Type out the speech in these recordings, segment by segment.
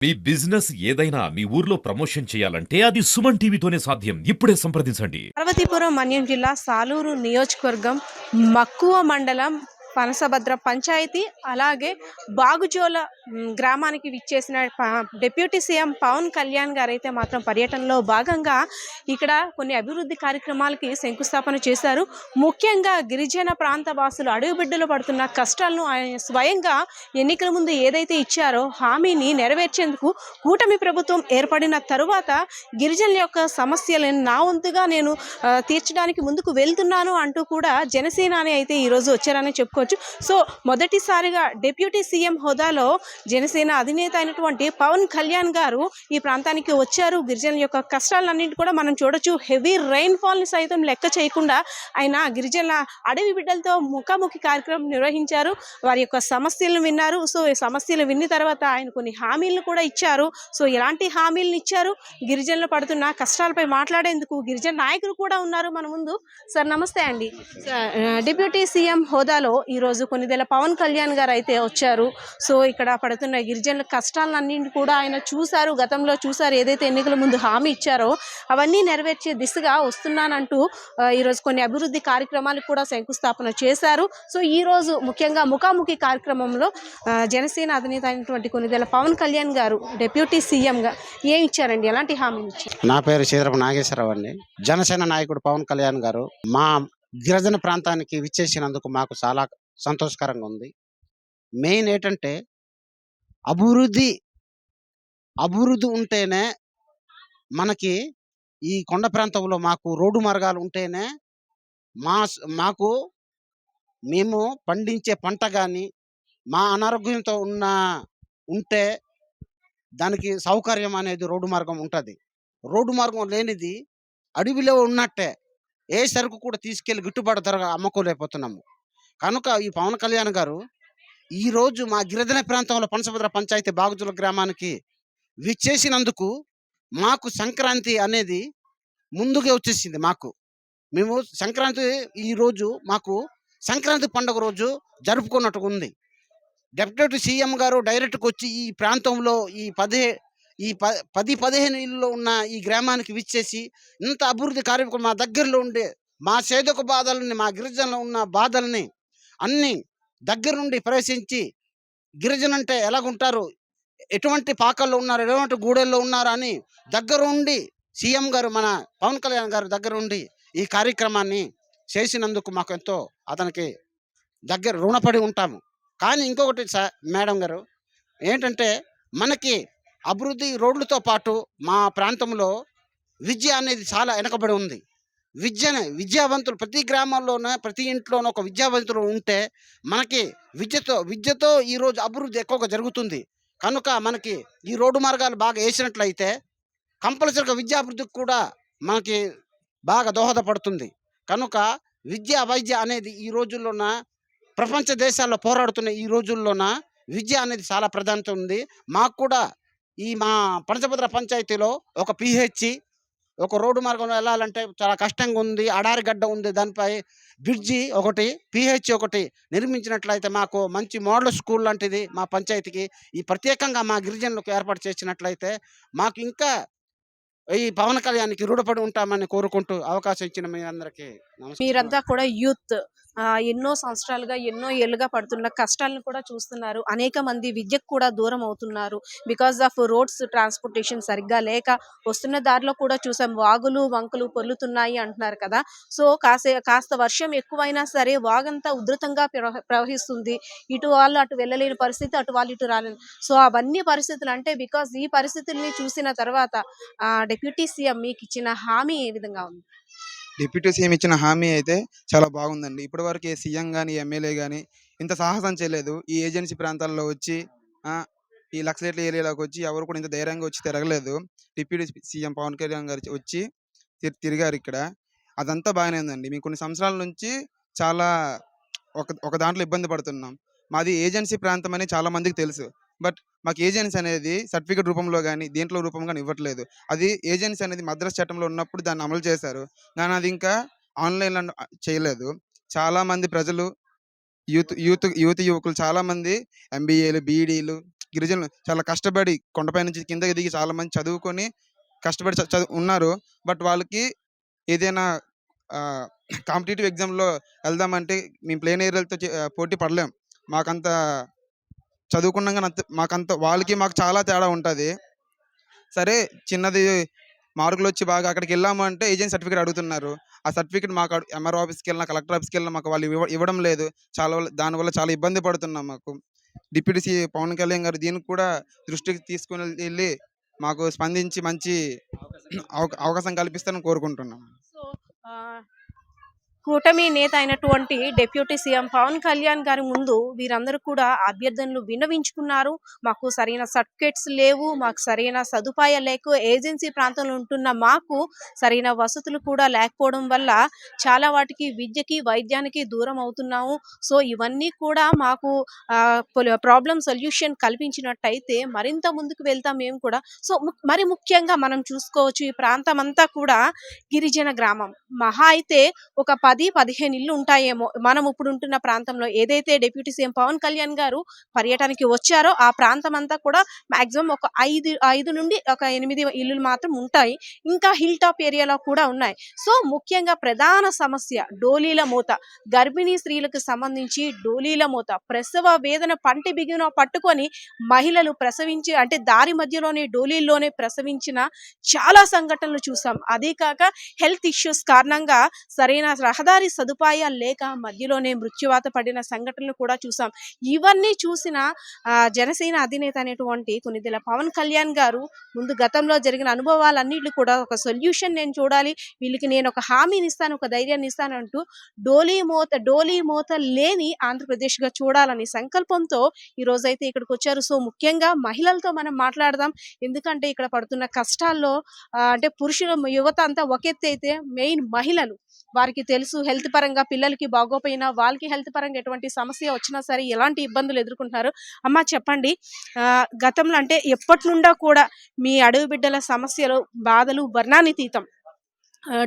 మీ business ఏదైనా మీ ఊర్లో promotion చేయాలంటే అది సుమన్ టీవీతోనే సాధ్యం. ఇప్పుడే సంప్రదించండి. పార్వతీపురం మన్యం జిల్లా సాలూరు నియోజకవర్గం మక్కువ మండలం పనసభద్ర పంచాయతీ అలాగే బాగుజోల గ్రామానికి విచ్చేసిన డిప్యూటీ సీఎం పవన్ కళ్యాణ్ గారు అయితే మాత్రం పర్యటనలో భాగంగా ఇక్కడ కొన్ని అభివృద్ధి కార్యక్రమాలకి శంకుస్థాపన చేశారు. ముఖ్యంగా గిరిజన ప్రాంత వాసులు అడవి బిడ్డలు పడుతున్న కష్టాలను ఆయన స్వయంగా ఎన్నికల ముందు ఏదైతే ఇచ్చారో హామీని నెరవేర్చేందుకు కూటమి ప్రభుత్వం ఏర్పడిన తరువాత గిరిజనుల యొక్క సమస్యలను నా వంతుగా నేను తీర్చడానికి ముందుకు వెళ్తున్నాను అంటూ కూడా జనసేనాని అయితే ఈరోజు వచ్చారని చెప్పుకోవచ్చు. సో మొదటిసారిగా డిప్యూటీ సీఎం హోదాలో జనసేన అధినేత అయినటువంటి పవన్ కళ్యాణ్ గారు ఈ ప్రాంతానికి వచ్చారు. గిరిజనుల యొక్క కష్టాలన్నింటి కూడా మనం చూడొచ్చు. హెవీ రైన్ఫాల్ని సైతం లెక్క చేయకుండా ఆయన గిరిజనుల అడవి బిడ్డలతో ముఖాముఖి కార్యక్రమం నిర్వహించారు. వారి యొక్క సమస్యలను విన్నారు. సో ఈ సమస్యలు విన్న తర్వాత ఆయన కొన్ని హామీలను కూడా ఇచ్చారు. సో ఎలాంటి హామీలను ఇచ్చారు, గిరిజనులు పడుతున్న కష్టాలపై మాట్లాడేందుకు గిరిజన నాయకులు కూడా ఉన్నారు మన ముందు. సార్ నమస్తే అండి. డిప్యూటీ సీఎం హోదాలో ఈరోజు కొన్నిదేళ్ల పవన్ కళ్యాణ్ గారు అయితే వచ్చారు. సో ఇక్కడ పడుతున్న గిరిజనుల కష్టాలన్నింటినీ కూడా ఆయన చూశారు, గతంలో చూశారు. ఏదైతే ఎన్నికల ముందు హామీ ఇచ్చారో అవన్నీ నెరవేర్చే దిశగా వస్తున్నానంటూ ఈరోజు కొన్ని అభివృద్ధి కార్యక్రమాలకు కూడా శంకుస్థాపన చేశారు. సో ఈరోజు ముఖ్యంగా ముఖాముఖి కార్యక్రమంలో జనసేన అధినేత అయినటువంటి కొన్నిదేళ్ల పవన్ కళ్యాణ్ గారు డిప్యూటీ సీఎంగా ఏమి ఇచ్చారండి, ఎలాంటి హామీలు ఇచ్చారు? నా పేరు చీదరపు నాగేశ్వరరావు అండి. జనసేన నాయకుడు పవన్ కళ్యాణ్ గారు మా గిరిజన ప్రాంతానికి విచ్చేసినందుకు మాకు చాలా సంతోషకరంగా ఉంది. మెయిన్ ఏంటంటే అభివృద్ధి అభివృద్ధి ఉంటేనే మనకి ఈ కొండ ప్రాంతంలో మాకు రోడ్డు మార్గాలు ఉంటేనే మాకు మేము పండించే పంట కానీ మా అనారోగ్యంతో ఉంటే దానికి సౌకర్యం అనేది రోడ్డు మార్గం ఉంటుంది. రోడ్డు మార్గం లేనిది అడవిలో ఉన్నట్టే ఏ సరుకు కూడా తీసుకెళ్లి గిట్టుబాటు ధర అమ్ముకోలేకపోతున్నాము. కనుక ఈ పవన్ కళ్యాణ్ గారు ఈరోజు మా గిరిజన ప్రాంతంలో పనసభద్ర పంచాయతీ బాగుజుల గ్రామానికి విచ్చేసినందుకు మాకు సంక్రాంతి అనేది ముందుగా వచ్చేసింది. మేము సంక్రాంతి ఈరోజు మాకు సంక్రాంతి పండుగ రోజు జరుపుకున్నట్టుగా ఉంది. డిప్యూటీ సీఎం గారు డైరెక్ట్గా వచ్చి ఈ ప్రాంతంలో ఈ 10-15 ఇళ్ళలో ఉన్న ఈ గ్రామానికి విచ్చేసి ఇంత అభివృద్ధి కార్యక్రమం మా దగ్గరలో ఉండే మా సేదొక బాధల్ని, మా గిరిజనలో ఉన్న బాధల్ని అన్నీ దగ్గర నుండి ప్రవేశించి గిరిజన అంటే ఎలాగుంటారు, ఎటువంటి పాకల్లో ఉన్నారు, ఎటువంటి గూడెల్లో ఉన్నారు అని దగ్గర ఉండి సీఎం గారు మన పవన్ కళ్యాణ్ గారు దగ్గర ఉండి ఈ కార్యక్రమాన్ని చేసినందుకు మాకు ఎంతో అతనికి దగ్గర రుణపడి ఉంటాము. కానీ ఇంకొకటి మేడం గారు ఏంటంటే మనకి అభివృద్ధి రోడ్లతో పాటు మా ప్రాంతంలో విద్య అనేది చాలా వెనకబడి ఉంది. విద్యావంతులు ప్రతి గ్రామాల్లోనే ప్రతి ఇంట్లోనూ ఒక విద్యావంతులు ఉంటే మనకి విద్యతో ఈరోజు అభివృద్ధి ఎక్కువగా జరుగుతుంది. కనుక మనకి ఈ రోడ్డు మార్గాలు బాగా వేసినట్లయితే కంపల్సరిగా విద్యాభివృద్ధికి కూడా మనకి బాగా దోహదపడుతుంది. కనుక వైద్య అనేది ఈ రోజుల్లోన ప్రపంచ దేశాల్లో పోరాడుతున్న ఈ రోజుల్లోన విద్య అనేది చాలా ప్రాధాన్యత ఉంది. మాకు కూడా మా పనసభద్ర పంచాయతీలో ఒక పిహెచ్సి, ఒక రోడ్డు మార్గంలో వెళ్ళాలంటే చాలా కష్టంగా ఉంది. అడారి గడ్డ ఉంది, దానిపై బ్రిడ్జి ఒకటి, పిహెచ్సి ఒకటి నిర్మించినట్లయితే మాకు మంచి మోడల్ స్కూల్ లాంటిది మా పంచాయతీకి ఈ ప్రత్యేకంగా మా గిరిజనులకు ఏర్పాటు చేసినట్లయితే మాకు ఇంకా ఈ పవన్ కళ్యాణ్కి రుణపడి ఉంటామని కోరుకుంటూ అవకాశం ఇచ్చిన మీ అందరికీ నమస్కారం. మీరంతా కూడా యూత్ ఎన్నో సంవత్సరాలుగా ఎన్నో ఏళ్ళుగా పడుతున్న కష్టాలను కూడా చూస్తున్నారు. అనేక మంది విద్యకు కూడా దూరం అవుతున్నారు. బికాస్ ఆఫ్ రోడ్స్ ట్రాన్స్పోర్టేషన్ సరిగ్గా లేక వస్తున్న దారిలో కూడా చూసాం, వాగులు వంకలు పొర్లుతున్నాయి అంటున్నారు కదా. సో కాస్త వర్షం ఎక్కువైనా సరే వాగంతా ఉధృతంగా ప్రవహిస్తుంది. ఇటు వాళ్ళు అటు వెళ్ళలేని పరిస్థితి, అటు వాళ్ళు ఇటు రాలేని. సో అవన్నీ పరిస్థితులు అంటే బికాస్ ఈ పరిస్థితుల్ని చూసిన తర్వాత డిప్యూటీ సీఎం మీకు ఇచ్చిన హామీ ఏ విధంగా ఉంది? డిప్యూటీ సీఎం ఇచ్చిన హామీ అయితే చాలా బాగుందండి. ఇప్పటివరకు ఏ సీఎం కానీ ఎమ్మెల్యే కానీ ఇంత సాహసం చేయలేదు. ఈ ఏజెన్సీ ప్రాంతాల్లో వచ్చి ఈ లక్షలేట్ల ఏరియాలోకి వచ్చి ఎవరు కూడా ఇంత ధైర్యంగా వచ్చి తిరగలేదు. డిప్యూటీ సీఎం పవన్ కళ్యాణ్ గారు వచ్చి తిరిగారు ఇక్కడ. అదంతా బాగానే ఉందండి. మేము కొన్ని సంవత్సరాల నుంచి చాలా ఒక దాంట్లో ఇబ్బంది పడుతున్నాం. మాది ఏజెన్సీ ప్రాంతం అని చాలా మందికి తెలుసు. బట్ మాకు ఏజెన్సీ అనేది సర్టిఫికేట్ రూపంలో కానీ దేంట్లో రూపంలో కానీ ఇవ్వట్లేదు. అది ఏజెన్సీ అనేది మద్రాస్ చట్టంలో ఉన్నప్పుడు దాన్ని అమలు చేశారు, కానీ అది ఇంకా ఆన్లైన్లో చేయలేదు. చాలామంది ప్రజలు యువకులు చాలామంది ఎంబీఏలు, బీఈడీలు గిరిజనులు చాలా కష్టపడి కొండపై నుంచి కిందకి దిగి చాలా మంది చదువుకొని కష్టపడి ఉన్నారు. బట్ వాళ్ళకి ఏదైనా కాంపిటేటివ్ ఎగ్జామ్‌లో వెళ్దామంటే మేము ప్లెయిన్ ఏరియాలతో పోటీ పడలేం. మాకంత చదువుకున్నాం గాని మాకంత వాళ్ళకి మాకు చాలా తేడా ఉంటది. సరే చిన్నది మార్కులొచ్చి బాగా అక్కడికెళ్ళాము అంటే ఏజెన్సీ సర్టిఫికేట్ అడుగుతున్నారు. ఆ సర్టిఫికేట్ మాకు ఎంఆర్‌ఓ ఆఫీస్‌కెళ్ళినా, కలెక్టర్ ఆఫీస్‌కెళ్ళినా మాకు వాళ్ళు ఇవ్వడం లేదు. దానివల్ల చాలా ఇబ్బంది పడుతున్నాం మాకు. డిప్యూటీ పవన్ కళ్యాణ్ గారు దీనికి కూడా దృష్టికి తీసుకొని ఎళ్లి మాకు స్పందించి మంచి అవకాశం కల్పిస్తారని కోరుకుంటున్నాం. సో కూటమి నేత అయినటువంటి డిప్యూటీ సీఎం పవన్ కళ్యాణ్ గారి ముందు వీరందరూ కూడా అభ్యర్థనలు విన్నవించుకున్నారు. మాకు సరైన సర్టిఫికేట్స్ లేవు, మాకు సరైన సదుపాయాలు లేకు, ఏజెన్సీ ప్రాంతంలో ఉంటున్న మాకు సరైన వసతులు కూడా లేకపోవడం వల్ల చాలా వాటికి విద్యకి వైద్యానికి దూరం అవుతున్నాము. సో ఇవన్నీ కూడా మాకు ప్రాబ్లం సొల్యూషన్ కల్పించినట్టయితే మరింత ముందుకు వెళ్తాం మేము కూడా. సో మరి ముఖ్యంగా మనం చూసుకోవచ్చు, ఈ ప్రాంతం అంతా కూడా గిరిజన గ్రామం. మహా అయితే ఒక 10-15 ఇళ్ళు ఉంటాయేమో మనం ఇప్పుడు ఉంటున్న ప్రాంతంలో. ఏదైతే డిప్యూటీ సీఎం పవన్ కళ్యాణ్ గారు పర్యటనకి వచ్చారో ఆ ప్రాంతం అంతా కూడా మాక్సిమం ఒక 5 నుండి ఒక 8 ఇల్లులు మాత్రం ఉంటాయి. ఇంకా హిల్ టాప్ ఏరియాలో కూడా ఉన్నాయి. సో ముఖ్యంగా ప్రధాన సమస్య డోలీల మూత. గర్భిణీ స్త్రీలకు సంబంధించి డోలీల మూత, ప్రసవ వేదన పంటి బిగున పట్టుకొని మహిళలు ప్రసవించి అంటే దారి మధ్యలోనే డోలీల్లోనే ప్రసవించిన చాలా సంఘటనలు చూసాం. అదే కాక హెల్త్ ఇష్యూస్ కారణంగా సరైన రహదారి సదుపాయాలు లేక మధ్యలోనే మృత్యువాత పడిన సంఘటనలు కూడా చూసాం. ఇవన్నీ చూసిన జనసేన అధినేత అనేటువంటి కొనిదెల పవన్ కళ్యాణ్ గారు ముందు గతంలో జరిగిన అనుభవాలన్నిటి కూడా ఒక సొల్యూషన్ నేను చూడాలి, వీళ్ళకి నేను ఒక హామీని ఇస్తాను, ఒక ధైర్యాన్ని ఇస్తానంటూ డోలీ మోత లేని ఆంధ్రప్రదేశ్గా చూడాలని సంకల్పంతో ఈ రోజైతే ఇక్కడికి వచ్చారు. సో ముఖ్యంగా మహిళలతో మనం మాట్లాడదాం. ఎందుకంటే ఇక్కడ పడుతున్న కష్టాల్లో అంటే పురుషుల యువత అంతా ఒకెత్తి అయితే మెయిన్ మహిళలు, వారికి తెలుసు హెల్త్ పరంగా పిల్లలకి బాగోపోయినా వాళ్ళకి హెల్త్ పరంగా ఎటువంటి సమస్య వచ్చినా సరే ఎలాంటి ఇబ్బందులు ఎదుర్కొంటున్నారు. అమ్మ చెప్పండి, గతంలో అంటే ఎప్పటి నుండో కూడా మీ అడవి బిడ్డల సమస్యలు బాధలు వర్ణానితీతం.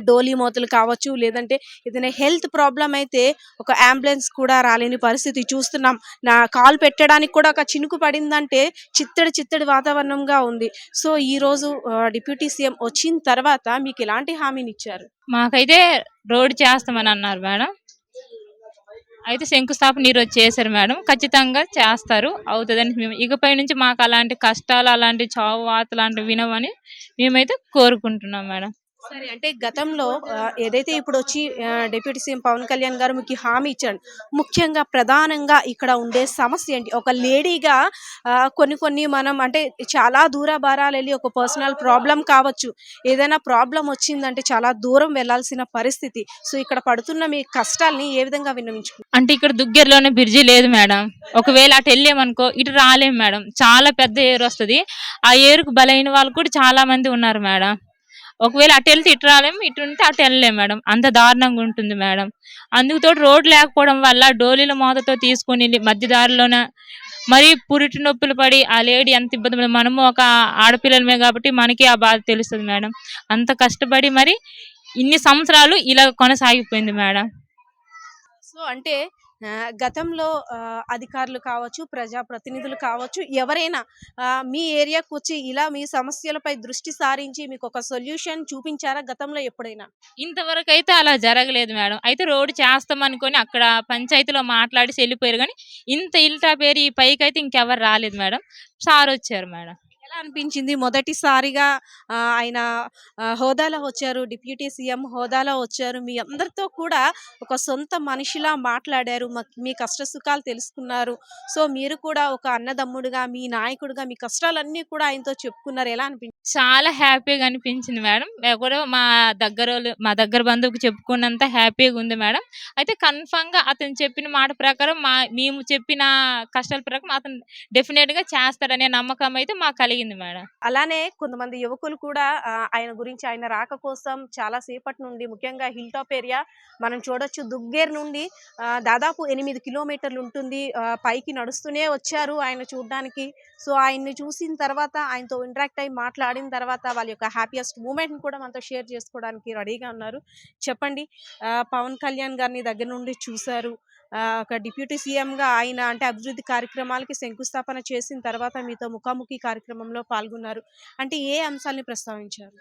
డోలీ మోతలు కావచ్చు, లేదంటే ఏదైనా హెల్త్ ప్రాబ్లం అయితే ఒక అంబులెన్స్ కూడా రాలేని పరిస్థితి చూస్తున్నాం. నా కాల్ పెట్టడానికి కూడా ఒక చినుకు పడిందంటే చిత్తడి వాతావరణంగా ఉంది. సో ఈరోజు డిప్యూటీ సీఎం వచ్చిన తర్వాత మీకు ఎలాంటి హామీని ఇచ్చారు? మాకైతే రోడ్ చేస్తామని అన్నారు మేడం. అయితే శంకుస్థాపన ఈరోజు చేశారు మేడం. ఖచ్చితంగా చేస్తారు, అవుతుందని మేము ఇకపై నుంచి మాకు అలాంటి కష్టాలు, అలాంటి చావు వార్తలు లాంటివి వినవని మేమైతే కోరుకుంటున్నాం మేడం. సరే, అంటే గతంలో ఏదైతే ఇప్పుడు వచ్చి డిప్యూటీ సీఎం పవన్ కళ్యాణ్ గారు మీకు హామీ ఇచ్చారు, ముఖ్యంగా ప్రధానంగా ఇక్కడ ఉండే సమస్య ఏంటి? ఒక లేడీగా కొన్ని మనం అంటే చాలా భారాలు వెళ్ళి ఒక పర్సనల్ ప్రాబ్లం కావచ్చు, ఏదైనా ప్రాబ్లం వచ్చిందంటే చాలా దూరం వెళ్లాల్సిన పరిస్థితి. సో ఇక్కడ పడుతున్న మీ కష్టాల్ని ఏ విధంగా విన్నవించుకుంటారు? అంటే ఇక్కడ దుగ్గెరలోనే బ్రిడ్జి లేదు మేడం. ఒకవేళ అటు వెళ్ళామనుకో ఇటు రాలేము మేడం. చాలా పెద్ద ఏరు వస్తుంది. ఆ ఏరుకు బలైన వాళ్ళు కూడా చాలా మంది ఉన్నారు మేడం. ఒకవేళ అటు వెళ్తే ఇటు రాలేము, ఇటు ఉంటే అటు వెళ్ళలేము మేడం. అంత దారుణంగా ఉంటుంది మేడం. అందుకుతో రోడ్డు లేకపోవడం వల్ల డోలీల మోతతో తీసుకుని మధ్య దారిలోన మరి పురిటి నొప్పులు పడి ఆ లేడీ ఎంత ఇబ్బంది పడి, మనము ఒక ఆడపిల్లలమే కాబట్టి మనకి ఆ బాధ తెలుస్తుంది మేడం. అంత కష్టపడి మరి ఇన్ని సంవత్సరాలు ఇలా కొనసాగిపోయింది మేడం. సో అంటే గతంలో అధికారులు కావచ్చు, ప్రజాప్రతినిధులు కావచ్చు, ఎవరైనా మీ ఏరియాకు వచ్చి ఇలా మీ సమస్యలపై దృష్టి సారించి మీకు ఒక సొల్యూషన్ చూపించారా గతంలో ఎప్పుడైనా? ఇంతవరకు అయితే అలా జరగలేదు మేడం. అయితే రోడ్డు చేస్తామనుకొని అక్కడ పంచాయతీలో మాట్లాడి వెళ్ళిపోయారు, కానీ ఇంత ఇల్టా పేరు ఈ పైకి అయితే ఇంకెవరు రాలేదు మేడం. సార్ వచ్చారు మేడం. ఎలా అనిపించింది? మొదటిసారిగా ఆయన హోదాలో వచ్చారు, డిప్యూటీ సీఎం హోదాలో వచ్చారు, మీ అందరితో కూడా ఒక సొంత మనిషిలా మాట్లాడారు, మీ కష్ట సుఖాలు తెలుసుకున్నారు. సో మీరు కూడా ఒక అన్నదమ్ముడుగా, మీ నాయకుడిగా మీ కష్టాలన్నీ కూడా ఆయనతో చెప్పుకున్నారు. ఎలా అనిపించింది? చాలా హ్యాపీగా అనిపించింది మేడం. కూడా మా దగ్గర బంధువుకి చెప్పుకున్నంత హ్యాపీగా ఉంది మేడం. అయితే కన్ఫామ్గా అతను చెప్పిన మాట ప్రకారం మేము చెప్పిన కష్టాల ప్రకారం అతను డెఫినెట్గా చేస్తాడనే నమ్మకం అయితే మాకు కలిగింది మేడం. అలానే కొంతమంది యువకులు కూడా ఆయన గురించి, ఆయన రాక కోసం చాలా సేపటి నుండి, ముఖ్యంగా హిల్ టాప్ ఏరియా మనం చూడొచ్చు, దుగ్గేర్ నుండి దాదాపు 8 కిలోమీటర్లు ఉంటుంది, పైకి నడుస్తూనే వచ్చారు ఆయన చూడడానికి. సో ఆయన్ని చూసిన తర్వాత, ఆయనతో ఇంటరాక్ట్ అయ్యి మాట్లాడిన తర్వాత వాళ్ళ యొక్క హ్యాపీయెస్ట్ మూమెంట్ని కూడా మనతో షేర్ చేసుకోవడానికి రెడీగా ఉన్నారు. చెప్పండి, పవన్ కళ్యాణ్ గారిని దగ్గర నుండి చూశారు, ఒక డిప్యూటీ సీఎంగా ఆయన అంటే అభివృద్ధి కార్యక్రమాలకి శంకుస్థాపన చేసిన తర్వాత మీతో ముఖాముఖి కార్యక్రమంలో పాల్గొన్నారు. అంటే ఏ అంశాల్ని ప్రస్తావించారు?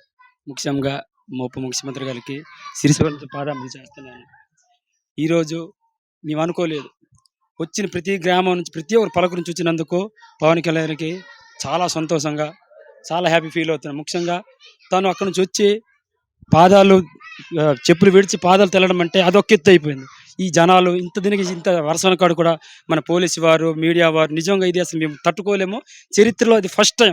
ముఖ్యంగా మా ఉప ముఖ్యమంత్రి గారికి శిరస్సు పాదాంజలి చేస్తున్నాను. ఈరోజు మేము అనుకోలేదు, వచ్చిన ప్రతి గ్రామం నుంచి ప్రతి ఒక్కరు పలక నుంచి వచ్చినందుకు పవన్ కళ్యాణ్కి చాలా సంతోషంగా చాలా హ్యాపీ ఫీల్ అవుతున్నాను. ముఖ్యంగా తను అక్కడి నుంచి వచ్చి పాదాలు చెప్పులు విడిచి పాదాలు తెల్లడం అంటే అదొక ఎత్తు అయిపోయింది. ఈ జనాలు ఇంత దీనికి ఇంత వర్షాల కాడు కూడా మన పోలీసు వారు మీడియా వారు నిజంగా ఇది అసలు మేము తట్టుకోలేము. చరిత్రలో ఇది ఫస్ట్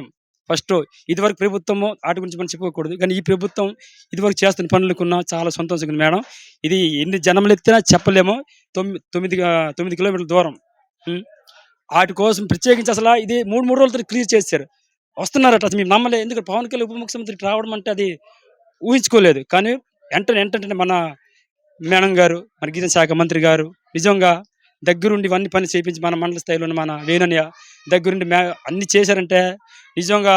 ఇదివరకు ప్రభుత్వము వాటి గురించి మనం చెప్పుకోకూడదు, కానీ ఈ ప్రభుత్వం ఇదివరకు చేస్తున్న పనులకున్న చాలా సంతోషంగా ఉంది మేడం. ఇది ఎన్ని జనములు ఎత్తినా చెప్పలేము. 9 కిలోమీటర్ల దూరం. వాటి కోసం ప్రత్యేకించి అసలు ఇది 3 రోజులతో క్లియర్ చేశారు. వస్తున్నారట, అసలు మేము నమ్మలేదు. ఎందుకంటే పవన్ కళ్యాణ్ ఉప ముఖ్యమంత్రికి రావడం అంటే అది ఊహించుకోలేదు. కానీ వెంటనే మన మేడం గారు, మన గిరిజన శాఖ మంత్రి గారు నిజంగా దగ్గరుండి ఇవన్నీ పని చేయించి మన మండల స్థాయిలో ఉన్న మన వేణన్య దగ్గరుండి అన్ని చేశారంటే నిజంగా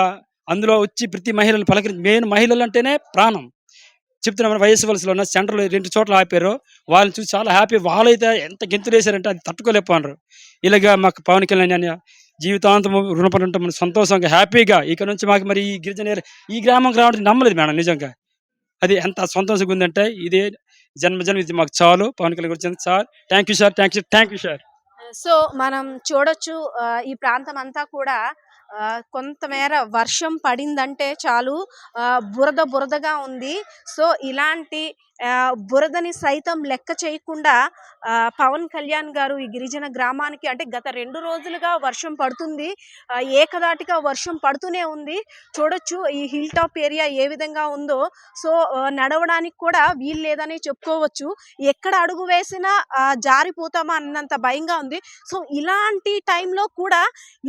అందులో వచ్చి ప్రతి మహిళలు పలకరించి మెయిన్ మహిళలు అంటేనే ప్రాణం. చెప్తున్నా, మన వైఎస్ వలసలో ఉన్న సెంటర్లో 2 చోట్ల ఆపారు. వాళ్ళని చూసి చాలా హ్యాపీ. వాళ్ళైతే ఎంత గెంతులు వేశారంటే అది తట్టుకోలేకపోయినారు. ఇలాగా మాకు పవన్ కళ్యాణ్ జీవితాంతం రుణపడి ఉంటాం సంతోషంగా హ్యాపీగా. ఇక నుంచి మాకు మరి ఈ గిరిజన ఈ గ్రామం రావడం నమ్మలేదు మేడం. నిజంగా అది ఎంత సంతోషంగా ఉందంటే ఇదే జన్మ ఇది మాకు చాలు. పవన్ కళ్యాణ్ గురించి sir thank you sir. So మనం చూడొచ్చు, ఈ ప్రాంతం అంతా కూడా కొంతమేర వర్షం పడిందంటే చాలు బురదగా ఉంది. సో ఇలాంటి బురదని సైతం లెక్క చేయకుండా పవన్ కళ్యాణ్ గారు ఈ గిరిజన గ్రామానికి అంటే గత 2 రోజులుగా వర్షం పడుతుంది. ఏకదాటిగా వర్షం పడుతూనే ఉంది. చూడొచ్చు ఈ హిల్ టాప్ ఏరియా ఏ విధంగా ఉందో. సో నడవడానికి కూడా వీలు లేదని చెప్పుకోవచ్చు. ఎక్కడ అడుగు వేసినా జారిపోతామా అన్నంత భయంగా ఉంది. సో ఇలాంటి టైంలో కూడా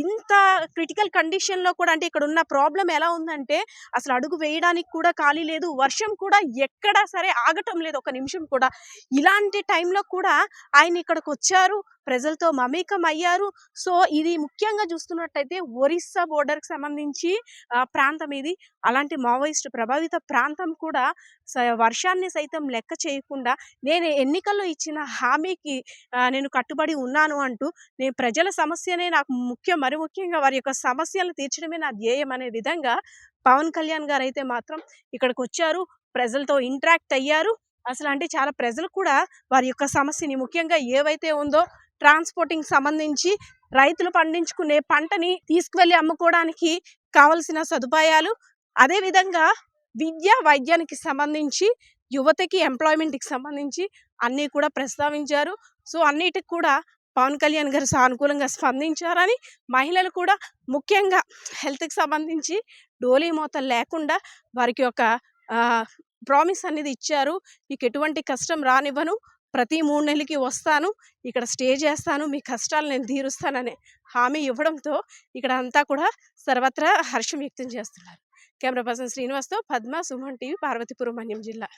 ఇంత క్రిటికల్ కండిషన్లో కూడా అంటే ఇక్కడ ఉన్న ప్రాబ్లం ఎలా ఉందంటే అసలు అడుగు వేయడానికి కూడా ఖాళీ లేదు. వర్షం కూడా ఎక్కడా సరే ఆగటం లేదు ఒక నిమిషం కూడా. ఇలాంటి టైంలో కూడా ఆయన ఇక్కడికి వచ్చారు, ప్రజలతో మమేకం అయ్యారు. సో ఇది ముఖ్యంగా చూస్తున్నట్టయితే ఒరిస్సా బోర్డర్కి సంబంధించి ప్రాంతం ఇది. అలాంటి మావోయిస్ట్ ప్రభావిత ప్రాంతం కూడా వర్షాన్ని సైతం లెక్క చేయకుండా నేను ఎన్నికల్లో ఇచ్చిన హామీకి నేను కట్టుబడి ఉన్నాను అంటూ నేను ప్రజల సమస్యనే నాకు మరి ముఖ్యంగా వారి యొక్క సమస్యలను తీర్చడమే నా ధ్యేయం అనే విధంగా పవన్ కళ్యాణ్ గారు అయితే మాత్రం ఇక్కడికి వచ్చారు, ప్రజలతో ఇంటరాక్ట్ అయ్యారు. అసలు అంటే చాలా ప్రజలు కూడా వారి యొక్క సమస్యని ముఖ్యంగా ఏవైతే ఉందో ట్రాన్స్పోర్టింగ్ సంబంధించి రైతులు పండించుకునే పంటని తీసుకువెళ్ళి అమ్ముకోవడానికి కావలసిన సదుపాయాలు, అదేవిధంగా విద్యా వైద్యానికి సంబంధించి యువతకి ఎంప్లాయ్మెంట్కి సంబంధించి అన్నీ కూడా ప్రస్తావించారు. సో అన్నిటికి కూడా పవన్ కళ్యాణ్ గారు సానుకూలంగా స్పందించారని, మహిళలు కూడా ముఖ్యంగా హెల్త్కి సంబంధించి డోలీ మోతలు లేకుండా వారికి ఒక ప్రామిస్ అనేది ఇచ్చారు. మీకు ఎటువంటి కష్టం రానివ్వను, ప్రతి 3 నెలలకి వస్తాను, ఇక్కడ స్టే చేస్తాను, మీ కష్టాలు నేను తీరుస్తాననే హామీ ఇవ్వడంతో ఇక్కడ అంతా కూడా సర్వత్రా హర్షం వ్యక్తం చేస్తున్నారు. కెమెరా పర్సన్ శ్రీనివాస్తో పద్మ, సుమన్ టీవీ, పార్వతీపురం, మన్యం జిల్లా.